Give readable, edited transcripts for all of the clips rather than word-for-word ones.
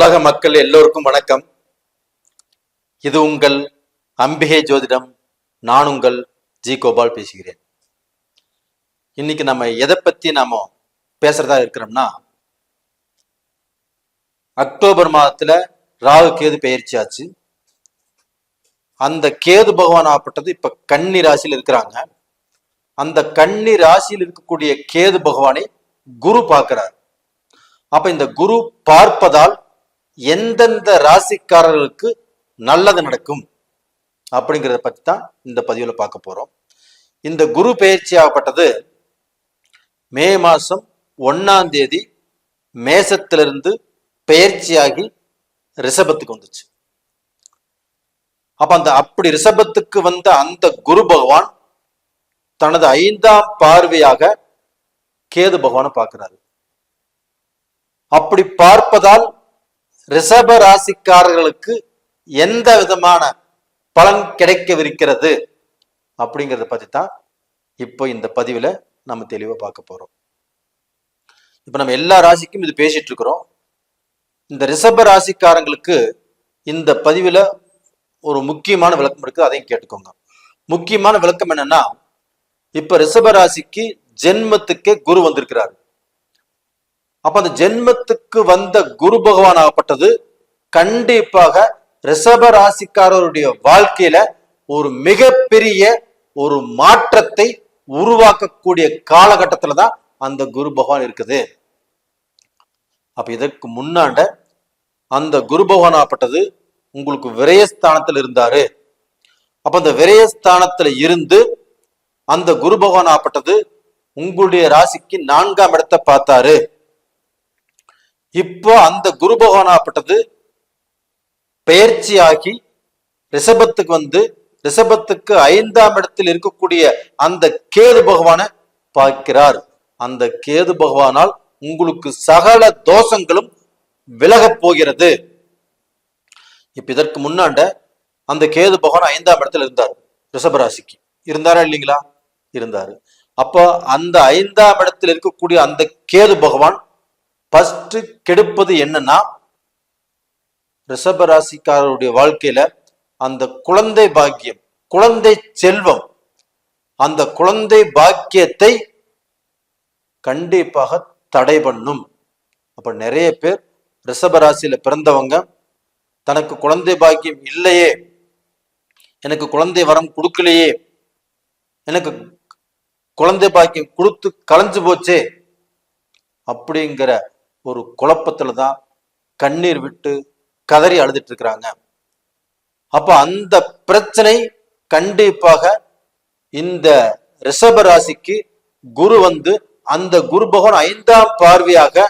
உலக மக்கள் எல்லோருக்கும் வணக்கம். இது உங்கள் அம்பிகை ஜோதிடம். நான் உங்கள் ஜி கோபால் பேசுகிறேன். இன்னைக்கு நம்ம எதை பத்தி நாம பேசுறதா இருக்கிறோம்னா, அக்டோபர் மாதத்துல ராகு கேது பெயர்ச்சி ஆச்சு. அந்த கேது பகவான் ஆகப்பட்டது இப்ப கன்னி ராசியில் இருக்கிறாங்க. அந்த கன்னி ராசியில் இருக்கக்கூடிய கேது பகவானை குரு பார்க்கிறார். அப்ப இந்த குரு பார்ப்பதால் எந்தெந்த ராசிக்காரர்களுக்கு நல்லது நடக்கும் அப்படிங்கிறத பத்தி தான் இந்த பதிவுல பார்க்க போறோம். இந்த குரு பெயர்ச்சி ஆகப்பட்டது மே மாசம் 1ஆம் தேதி மேசத்திலிருந்து பெயர்ச்சியாகி ரிஷபத்துக்கு வந்துச்சு. அப்ப அப்படி ரிஷபத்துக்கு வந்த அந்த குரு பகவான் தனது 5ஆம் பார்வையாக கேது பகவானை பார்க்கிறாரு. அப்படி பார்ப்பதால் ரிஷப ராசிக்காரர்களுக்கு எந்த விதமான பலன் கிடைக்கவிருக்கிறது அப்படிங்கிறத பத்தி தான் இப்போ இந்த பதிவுல நம்ம தெளிவா பார்க்க போறோம். இப்ப நம்ம எல்லா ராசிக்கும் இது பேசிட்டு இருக்கிறோம். இந்த ரிஷப ராசிக்காரங்களுக்கு இந்த பதிவுல ஒரு முக்கியமான விளக்கம் இருக்கு, அதையும் கேட்டுக்கோங்க. முக்கியமான விளக்கம் என்னன்னா, இப்ப ரிஷப ராசிக்கு ஜென்மத்துக்கே குரு வந்திருக்கிறாரு. அப்ப அந்த ஜென்மத்துக்கு வந்த குரு பகவான் ஆகப்பட்டது கண்டிப்பாக ரிஷப ராசிக்காரருடைய வாழ்க்கையில ஒரு மிகப்பெரிய ஒரு மாற்றத்தை உருவாக்கக்கூடிய காலகட்டத்துல தான் அந்த குரு பகவான் இருக்குது. அப்ப இதற்கு முன்னாண்ட அந்த குரு பகவான் ஆகப்பட்டது உங்களுக்கு விரயஸ்தானத்தில் இருந்தாரு. அப்ப அந்த விரயஸ்தானத்துல இருந்து அந்த குரு பகவான் ஆகப்பட்டது உங்களுடைய ராசிக்கு 4ஆம் இடத்தை பார்த்தாரு. இப்போ அந்த குரு பகவான் ஆகப்பட்டது பெயர்ச்சியாகி ரிஷபத்துக்கு வந்து ரிஷபத்துக்கு 5ஆம் இடத்தில் இருக்கக்கூடிய அந்த கேது பகவானை பார்க்கிறார். அந்த கேது பகவானால் உங்களுக்கு சகல தோஷங்களும் விலகப் போகிறது. இப்ப இதற்கு முன்னாண்ட அந்த கேது பகவான் 5ஆம் இடத்துல இருந்தார். ரிஷபராசிக்கு இருந்தாரா இல்லைங்களா? இருந்தாரு. அப்போ அந்த 5ஆம் இடத்தில் இருக்கக்கூடிய அந்த கேது பகவான் ஃபர்ஸ்ட் கெடுப்பது என்னன்னா, ரிஷப ராசிக்காரருடைய வாழ்க்கையில அந்த குழந்தை பாக்கியம், குழந்தை செல்வம், அந்த குழந்தை பாக்கியத்தை கண்டிப்பாக தடை பண்ணும். அப்ப நிறைய பேர் ரிஷப ராசியில பிறந்தவங்க தனக்கு குழந்தை பாக்கியம் இல்லையே, எனக்கு குழந்தை வரம் கொடுக்கலையே, எனக்கு குழந்தை பாக்கியம் கொடுத்து கலைஞ்சு போச்சே அப்படிங்கிற ஒரு குழப்பத்துலதான் கண்ணீர் விட்டு கதறி அழுதுட்டு இருக்கிறாங்க. அப்ப அந்த பிரச்சனை கண்டிப்பாக இந்த ரிஷப ராசிக்கு குரு வந்து அந்த குரு பகவான் 5ஆம் பார்வையாக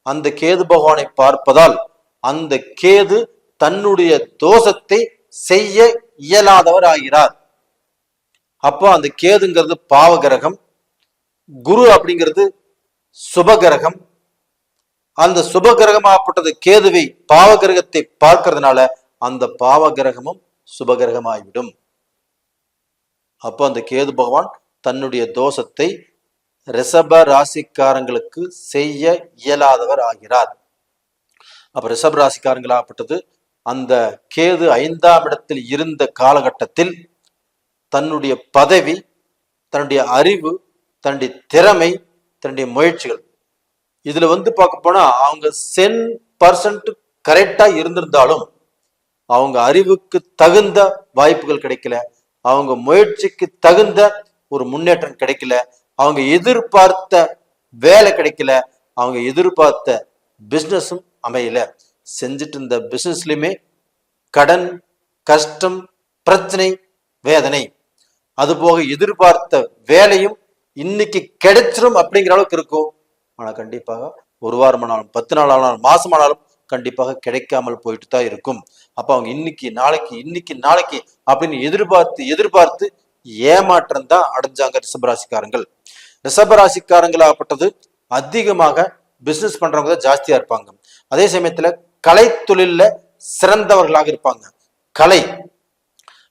அந்த கேது பகவானை பார்ப்பதால் அந்த கேது தன்னுடைய தோஷத்தை செய்ய இயலாதவர் ஆகிறார். அப்போ அந்த கேதுங்கிறது பாவகிரகம், குரு அப்படிங்கிறது சுபகிரகம். அந்த சுபகிரகமாகப்பட்டது கேதுவை பாவகிரகத்தை பார்க்கறதுனால அந்த பாவகிரகமும் சுபகிரகமாகிவிடும். அப்போ அந்த கேது பகவான் தன்னுடைய தோஷத்தை ரிஷப ராசிக்காரங்களுக்கு செய்ய இயலாதவர் ஆகிறார். அப்ப ரிஷப ராசிக்காரங்களாகப்பட்டது அந்த கேது 5ஆம் இடத்தில் இருந்த காலகட்டத்தில் தன்னுடைய பதவி, தன்னுடைய அறிவு, தன்னுடைய திறமை, தன்னுடைய முயற்சிகள், இதுல பார்க்க போனா அவங்க 10% கரெக்டா இருந்திருந்தாலும் அவங்க அறிவுக்கு தகுந்த வாய்ப்புகள் கிடைக்கல, அவங்க முயற்சிக்கு தகுந்த ஒரு முன்னேற்றம் கிடைக்கல, அவங்க எதிர்பார்த்த வேலை கிடைக்கல, அவங்க எதிர்பார்த்த பிசினஸும் அமையல. செஞ்சுட்டு இருந்த பிசினஸ்லயுமே கடன், கஷ்டம், பிரச்சனை, வேதனை. அது போக எதிர்பார்த்த வேலையும் இன்னைக்கு கிடைச்சிரும் அப்படிங்கிற அளவுக்கு இருக்கும். ஆனா கண்டிப்பாக ஒரு வாரம் ஆனாலும் 10 நாள் ஆனாலும் மாசம் ஆனாலும் கண்டிப்பாக கிடைக்காமல் போயிட்டு தான் இருக்கும். அப்ப அவங்க இன்னைக்கு நாளைக்கு அப்படின்னு எதிர்பார்த்து ஏமாற்றம் தான் அடைஞ்சாங்க ரிஷபராசிக்காரங்கள். ரிஷபராசிக்காரங்களாகப்பட்டது அதிகமாக பிசினஸ் பண்றவங்க தான் ஜாஸ்தியா இருப்பாங்க. அதே சமயத்துல கலை தொழில சிறந்தவர்களாக இருப்பாங்க. கலை,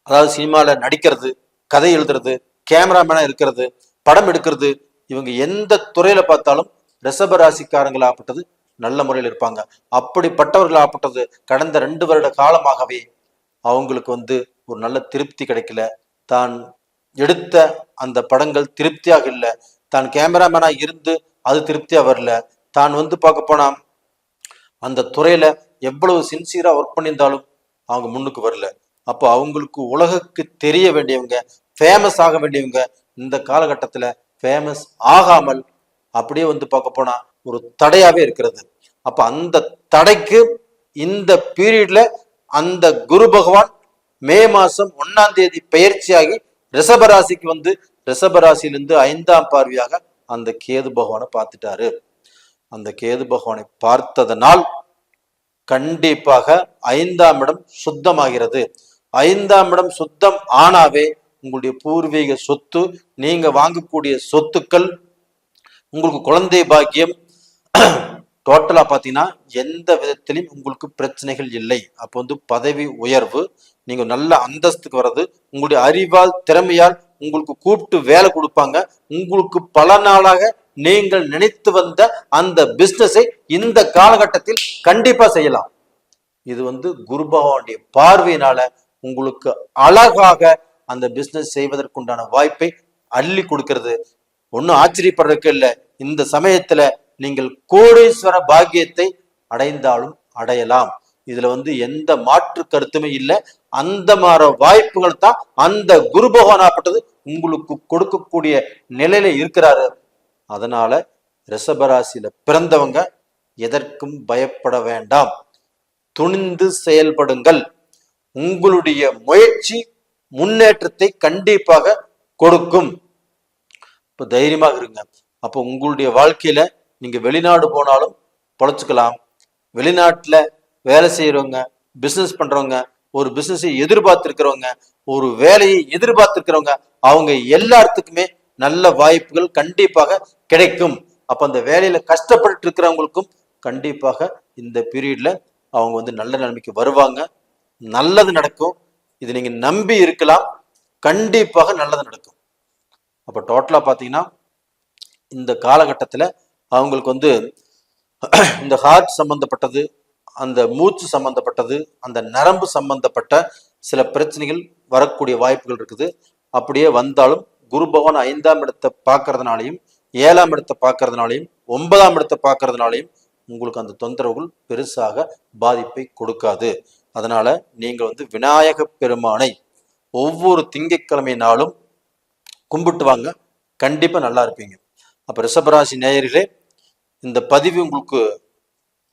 அதாவது சினிமால நடிக்கிறது, கதை எழுதுறது, கேமராமேனா இருக்கிறது, படம் எடுக்கிறது, இவங்க எந்த துறையில பார்த்தாலும் ரிஷப ராசிக்காரங்களாகப்பட்டது நல்ல முறையில் இருப்பாங்க. அப்படிப்பட்டவர்கள் ஆப்பட்டது கடந்த 2 வருட காலமாகவே அவங்களுக்கு வந்து ஒரு நல்ல திருப்தி கிடைக்கல. தான் எடுத்த அந்த படங்கள் திருப்தியாக இல்லை. தான் கேமராமேனா இருந்து அது திருப்தியா வரல. தான் வந்து பார்க்க போனா அந்த துறையில எவ்வளவு சின்சியரா ஒர்க் பண்ணியிருந்தாலும் அவங்க முன்னுக்கு வரல. அப்போ அவங்களுக்கு உலகுக்கு தெரிய வேண்டியவங்க, ஃபேமஸ் ஆக வேண்டியவங்க இந்த காலகட்டத்துல ஃபேமஸ் ஆகாமல் அப்படியே வந்து பார்க்க போனா ஒரு தடையாவே இருக்கிறது. அப்ப அந்த தடைக்கு இந்த பீரியட்ல அந்த குரு பகவான் மே மாசம் 1ஆம் தேதி பெயர்ச்சியாகி ரிஷபராசிக்கு வந்து ரிஷபராசியிலிருந்து 5ஆம் பார்வையாக அந்த கேது பகவானை பார்த்துட்டாரு. அந்த கேது பகவானை பார்த்ததனால் கண்டிப்பாக 5ஆம் இடம் சுத்தமாகிறது. 5ஆம் இடம் சுத்தம் ஆனாவே உங்களுடைய பூர்வீக சொத்து, நீங்க வாங்கக்கூடிய சொத்துக்கள், உங்களுக்கு குழந்தை பாக்கியம், டோட்டலா பாத்தீங்கன்னா எந்த விதத்திலும் உங்களுக்கு பிரச்சனைகள் இல்லை. அப்போ வந்து பதவி உயர்வு, நீங்க நல்ல அந்தஸ்துக்கு வர்றது, உங்களுடைய அறிவால் திறமையால் உங்களுக்கு கூப்பிட்டு வேலை கொடுப்பாங்க. உங்களுக்கு பல நாளாக நீங்கள் நினைத்து வந்த அந்த பிசினஸை இந்த காலகட்டத்தில் கண்டிப்பா செய்யலாம். இது வந்து குரு பகவானுடைய பார்வையினால உங்களுக்கு அழகாக அந்த பிசினஸ் செய்வதற்குண்டான வாய்ப்பை அள்ளி கொடுக்கிறது. ஒன்னும் ஆச்சரியப்படுறதுக்கு இல்லை. இந்த சமயத்துல நீங்கள் கோடீஸ்வர பாக்கியத்தை அடைந்தாலும் அடையலாம். இதுல வந்து எந்த மாற்று கருத்துமே இல்லை. அந்த மாதிரி வாய்ப்புகள் தான் அந்த குரு பகவானாப்பட்டது உங்களுக்கு கொடுக்கக்கூடிய நிலையில இருக்கிறாரு. அதனால ரிஷபராசியில பிறந்தவங்க எதற்கும் பயப்பட வேண்டாம். துணிந்து செயல்படுங்கள். உங்களுடைய முயற்சி முன்னேற்றத்தை கண்டிப்பாக கொடுக்கும். இப்ப தைரியமாக இருங்க. அப்போ உங்களுடைய வாழ்க்கையில நீங்க வெளிநாடு போனாலும் பொழைச்சுக்கலாம். வெளிநாட்டுல வேலை செய்யறவங்க, பிசினஸ் பண்றவங்க, ஒரு பிசினஸை எதிர்பார்த்திருக்கிறவங்க, ஒரு வேலையை எதிர்பார்த்திருக்கிறவங்க, அவங்க எல்லாத்துக்குமே நல்ல வாய்ப்புகள் கண்டிப்பாக கிடைக்கும். அப்ப அந்த வேலையில கஷ்டப்பட்டு இருக்கிறவங்களுக்கும் கண்டிப்பாக இந்த பீரியட்ல அவங்க வந்து நல்ல நிலைமைக்கு வருவாங்க. நல்லது நடக்கும். இது நீங்க நம்பி இருக்கலாம். கண்டிப்பாக நல்லது நடக்கும். அப்ப டோட்டலா பாத்தீங்கன்னா இந்த காலகட்டத்துல அவங்களுக்கு வந்து இந்த ஹார்ட் சம்பந்தப்பட்டது, அந்த மூச்சு சம்பந்தப்பட்டது, அந்த நரம்பு சம்பந்தப்பட்ட சில பிரச்சனைகள் வரக்கூடிய வாய்ப்புகள் இருக்குது. அப்படியே வந்தாலும் குரு பகவான் 5ஆம் இடத்தை பார்க்கறதுனாலையும் 7ஆம் இடத்தை பார்க்கறதுனாலையும் 9ஆம் இடத்தை பார்க்கறதுனாலையும் உங்களுக்கு அந்த தொந்தரவுகள் பெருசாக பாதிப்பை கொடுக்காது. அதனால நீங்க வந்து விநாயக பெருமானை ஒவ்வொரு திங்கட்கிழமை நாளும் கும்பிட்டு வாங்க. கண்டிப்பா நல்லா இருப்பீங்க. அப்ப ரிஷபராசி நேயர்களே, இந்த பதிவு உங்களுக்கு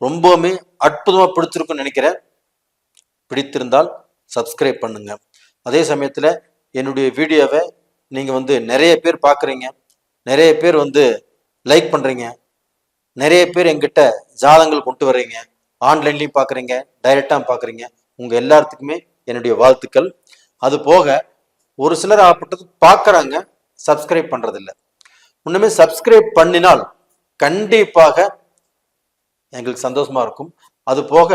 ரொம்பவுமே அற்புதமா பிடிச்சிருக்குன்னு நினைக்கிறேன். பிடித்திருந்தால் சப்ஸ்கிரைப் பண்ணுங்க. அதே சமயத்துல என்னுடைய வீடியோவை நீங்க வந்து நிறைய பேர் பார்க்குறீங்க, நிறைய பேர் வந்து லைக் பண்றீங்க, நிறைய பேர் எங்கிட்ட ஜாதகங்கள் கொண்டு வர்றீங்க, ஆன்லைன்லையும் பார்க்குறீங்க, டைரக்டாக பார்க்குறீங்க. உங்க எல்லாத்துக்குமே என்னுடைய வாழ்த்துக்கள். அது போக ஒரு சிலர் ஆப்பட்டது பார்க்குறாங்க, சப்ஸ்கிரைப் பண்றதில்லை. இன்னுமே சப்ஸ்கிரைப் பண்ணினால் கண்டிப்பாக எங்களுக்கு சந்தோஷமா இருக்கும். அது போக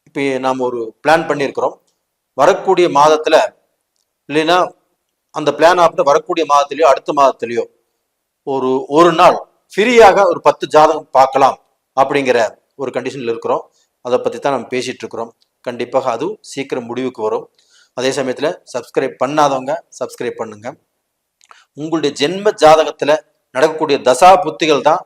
இப்போ நாம் ஒரு பிளான் பண்ணியிருக்கிறோம். வரக்கூடிய மாதத்துல இல்லைன்னா அந்த பிளான் ஆப்பிட்டு வரக்கூடிய மாதத்திலேயோ அடுத்த மாதத்திலேயோ ஒரு நாள் ஃப்ரீயாக ஒரு 10 ஜாதகம் பார்க்கலாம் அப்படிங்கிற ஒரு கண்டிஷன்ல இருக்கிறோம். அதை பத்தி தான் நம்ம பேசிட்டு இருக்கிறோம். கண்டிப்பாக அதுவும் சீக்கிரம் முடிவுக்கு வரும். அதே சமயத்துல சப்ஸ்கிரைப் பண்ணாதவங்க சப்ஸ்கிரைப் பண்ணுங்க. உங்களுடைய ஜென்ம ஜாதகத்துல நடக்கக்கூடிய தசா புத்திகள் தான்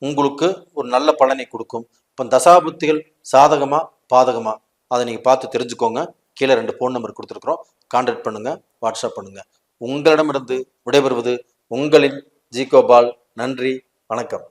உங்களுக்கு ஒரு நல்ல பலனை கொடுக்கும். இப்போ தசா புத்திகள் சாதகமா பாதகமா அதை நீங்க பார்த்து தெரிஞ்சுக்கோங்க. கீழே 2 ஃபோன் நம்பர் கொடுத்துருக்குறோம். கான்டாக்ட் பண்ணுங்க, வாட்ஸ்அப் பண்ணுங்க. உங்களிடமிருந்து விடைபெறுவது உங்களின் ஜி கோபால். நன்றி, வணக்கம்.